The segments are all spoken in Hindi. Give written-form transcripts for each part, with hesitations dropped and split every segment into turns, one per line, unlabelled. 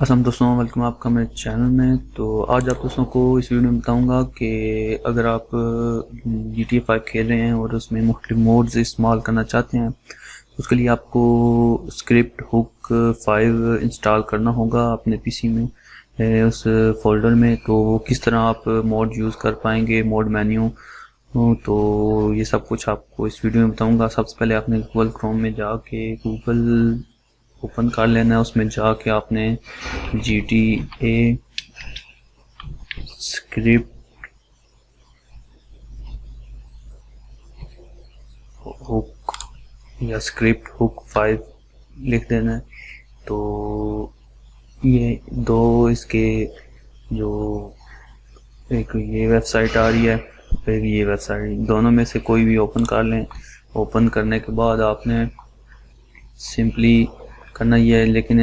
असलम दोस्तों, वेलकम आपका मेरे चैनल में। तो आज आप दोस्तों को इस वीडियो में बताऊंगा कि अगर आप GTA 5 खेल रहे हैं और उसमें मुख्तलिफ मोड्स इस्तेमाल करना चाहते हैं, उसके लिए आपको स्क्रिप्ट हुक 5 इंस्टॉल करना होगा अपने पीसी में, उस फोल्डर में। तो वो किस तरह आप मोड यूज़ कर पाएंगे, मोड मेन्यू, तो ये सब कुछ आपको इस वीडियो में बताऊंगा। सबसे पहले आपने गूगल क्रोम में जाके गूगल ओपन कर लेना है। उसमें जाके आपने GTA स्क्रिप्ट हुक या स्क्रिप्ट हुक 5 लिख देना है। तो ये दो इसके जो एक ये वेबसाइट आ रही है, फिर ये वेबसाइट, दोनों में से कोई भी ओपन कर लें। ओपन करने के बाद आपने सिंपली करना ये है, लेकिन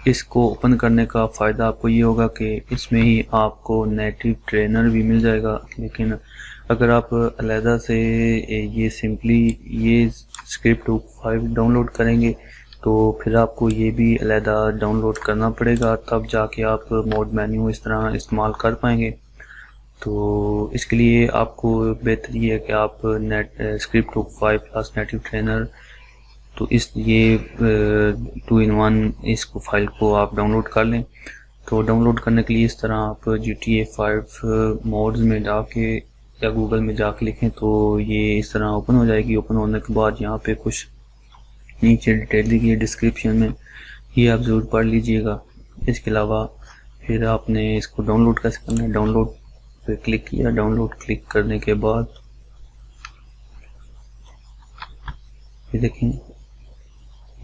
इसको ओपन करने का फ़ायदा आपको ये होगा कि इसमें ही आपको नेटिव ट्रेनर भी मिल जाएगा। लेकिन अगर आप अलहदा से ये सिंपली ये स्क्रिप्ट 5 डाउनलोड करेंगे तो फिर आपको ये भी अलहदा डाउनलोड करना पड़ेगा, तब जाके आप मोड मेन्यू इस तरह इस्तेमाल कर पाएंगे। तो इसके लिए आपको बेहतर ये है कि आप स्क्रिप्ट 5 प्लस नेटिव ट्रेनर, तो इस ये 2 in 1 इसको फाइल को आप डाउनलोड कर लें। तो डाउनलोड करने के लिए इस तरह आप GTA 5 मोड्स में जाके या गूगल में जाके लिखें तो ये इस तरह ओपन हो जाएगी। ओपन होने के बाद यहाँ पे कुछ नीचे डिटेल दी गई है डिस्क्रिप्शन में, ये आप ज़रूर पढ़ लीजिएगा। इसके अलावा फिर आपने इसको डाउनलोड कैसे करना है, डाउनलोड पे क्लिक किया। डाउनलोड क्लिक करने के बाद ये देखें,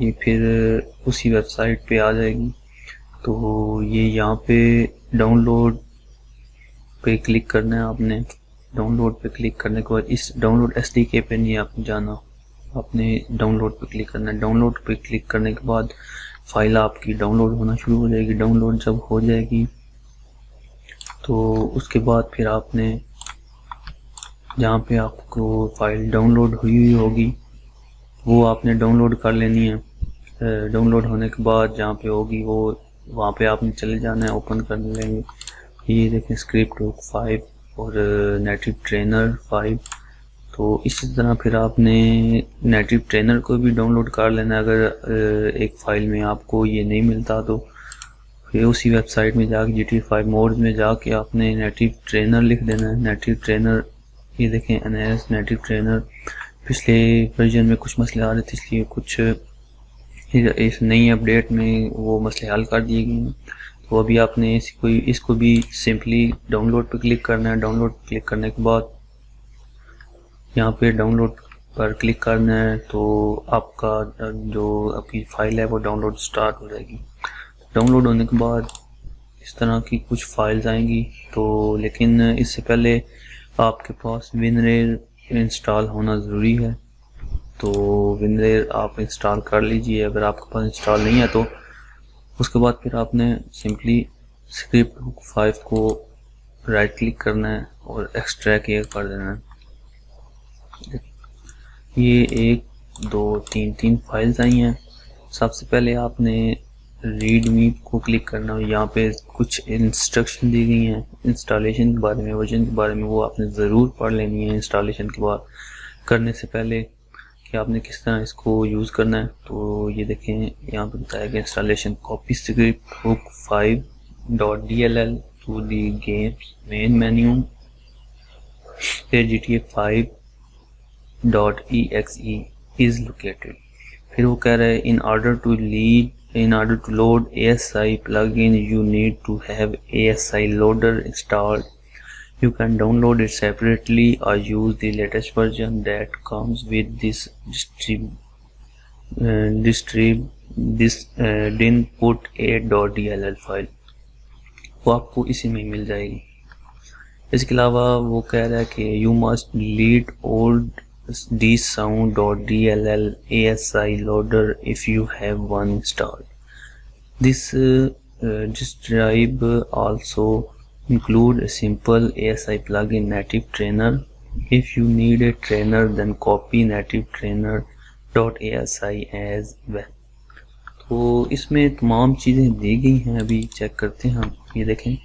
ये फिर उसी वेबसाइट पे आ जाएगी। तो ये यहाँ पे डाउनलोड पे क्लिक करना है आपने। डाउनलोड पे क्लिक करने के बाद इस डाउनलोड SDK पे नहीं आपने जाना, आपने डाउनलोड पे क्लिक करना है। डाउनलोड पे क्लिक करने के बाद फाइल आपकी डाउनलोड होना शुरू हो जाएगी। डाउनलोड जब हो जाएगी तो उसके बाद फिर आपने जहाँ पे आपको फाइल डाउनलोड हुई होगी वो आपने डाउनलोड कर लेनी है। डाउनलोड होने के बाद जहाँ पे होगी वो वहाँ पे आपने चले जाना है, ओपन कर लेंगे। ये देखें स्क्रिप्ट 5 और नेटिव ट्रेनर 5। तो इसी तरह फिर आपने नेटिव ट्रेनर को भी डाउनलोड कर लेना है। अगर एक फ़ाइल में आपको ये नहीं मिलता तो फिर उसी वेबसाइट में जाके GTA 5 मोड्स में जाके आपने नेटिव ट्रेनर लिख देना है। नेटिव ट्रेनर, ये देखें एनएस नेटिव ट्रेनर। पिछले वर्जन में कुछ मसले आ रहे थे, इसलिए कुछ इस नई अपडेट में वो मसले हल कर दिए गए हैं। तो अभी आपने इसको भी सिंपली डाउनलोड पे क्लिक करना है। डाउनलोड क्लिक करने के बाद यहाँ पे डाउनलोड पर क्लिक करना है तो आपका जो आपकी फाइल है वो डाउनलोड स्टार्ट हो जाएगी। डाउनलोड होने के बाद इस तरह की कुछ फाइल्स आएंगी। तो लेकिन इससे पहले आपके पास WinRAR इंस्टॉल होना ज़रूरी है। तो WinRAR आप इंस्टॉल कर लीजिए। अगर आपके पास इंस्टॉल नहीं है तो उसके बाद फिर आपने सिंपली स्क्रिप्ट 5 को राइट क्लिक करना है और एक्सट्रैक्ट ये कर देना है। ये 1 2 3 फाइल्स आई हैं। सबसे पहले आपने रीडमी को क्लिक करना है। यहाँ पे कुछ इंस्ट्रक्शन दी गई हैं इंस्टॉलेशन के बारे में, वर्जन के बारे में, वो आपने ज़रूर पढ़ लेनी है इंस्टॉलेशन के बाद करने से पहले कि आपने किस तरह इसको यूज़ करना है। तो ये देखें यहाँ पे बताया गया installation copy script hook 5.dll to the games main menu, फिर GTA 5.exe इज लोकेटेड। फिर वो कह रहा है in order to load ASI plugin you need to have ASI loader installed. You can download it separately or use the latest version that comes with this input8.dll file। वो आपको इसी में मिल जाएगी। इसके अलावा वो कह रहा है कि you must delete old dsound.dll ASI loader if you have one installed. This drive also include a simple ASI plugin native trainer. If you need a trainer then copy native trainer.asi as well। तो इसमें तमाम चीज़ें दी गई हैं, अभी चेक करते हैं हम। ये देखें,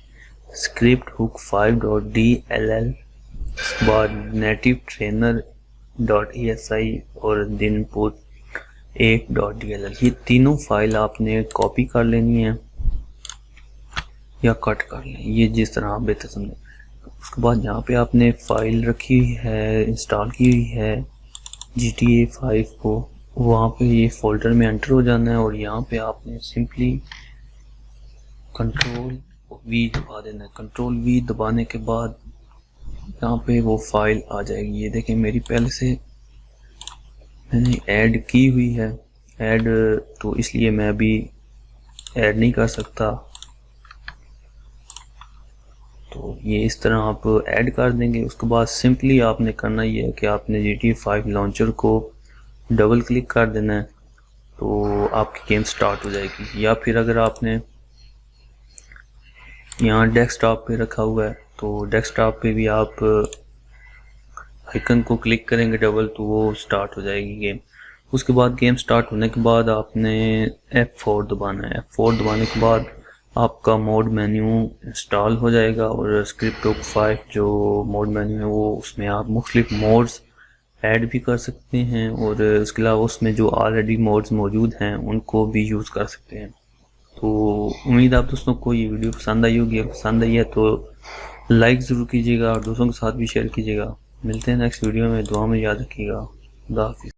स्क्रिप्ट हुक 5.dll, उसके बाद नेटिव ट्रेनर .esi और दिनपुट 8.dll। ये तीनों फाइल आपने कॉपी कर लेनी है या कट कर लें, ये जिस तरह आप बेहतर समझें। उसके बाद यहाँ पे आपने फाइल रखी हुई है, इंस्टॉल की हुई है GTA 5 को, वहाँ पे ये फोल्डर में एंटर हो जाना है और यहाँ पे आपने सिंपली कंट्रोल V दबा देना है। कंट्रोल V दबाने के बाद यहाँ पे वो फाइल आ जाएगी। ये देखें, मेरी पहले से मैंने ऐड की हुई है, ऐड तो इसलिए मैं अभी ऐड नहीं कर सकता। तो ये इस तरह आप ऐड कर देंगे। उसके बाद सिंपली आपने करना ये है कि आपने GTA 5 लॉन्चर को डबल क्लिक कर देना है, तो आपकी गेम स्टार्ट हो जाएगी। या फिर अगर आपने यहाँ डेस्कटॉप पे रखा हुआ है तो डेस्कटॉप पे भी आप आइकन को क्लिक करेंगे डबल, तो वो स्टार्ट हो जाएगी गेम। उसके बाद गेम स्टार्ट होने के बाद आपने F4 दबाना है। F4 दबाने के बाद आपका मोड मेन्यू इंस्टॉल हो जाएगा और स्क्रिप्ट हुक 5 जो मोड मेन्यू है वो, उसमें आप मुख्तलिफ मोड्स ऐड भी कर सकते हैं और उसके अलावा उसमें जो ऑलरेडी मोड्स मौजूद हैं उनको भी यूज़ कर सकते हैं। तो उम्मीद आप दोस्तों को ये वीडियो पसंद आई होगी। अगर पसंद आई है तो लाइक ज़रूर कीजिएगा और दोस्तों के साथ भी शेयर कीजिएगा। मिलते हैं नेक्स्ट वीडियो में, दुआ में याद रखिएगा। खुदा हाफिज़।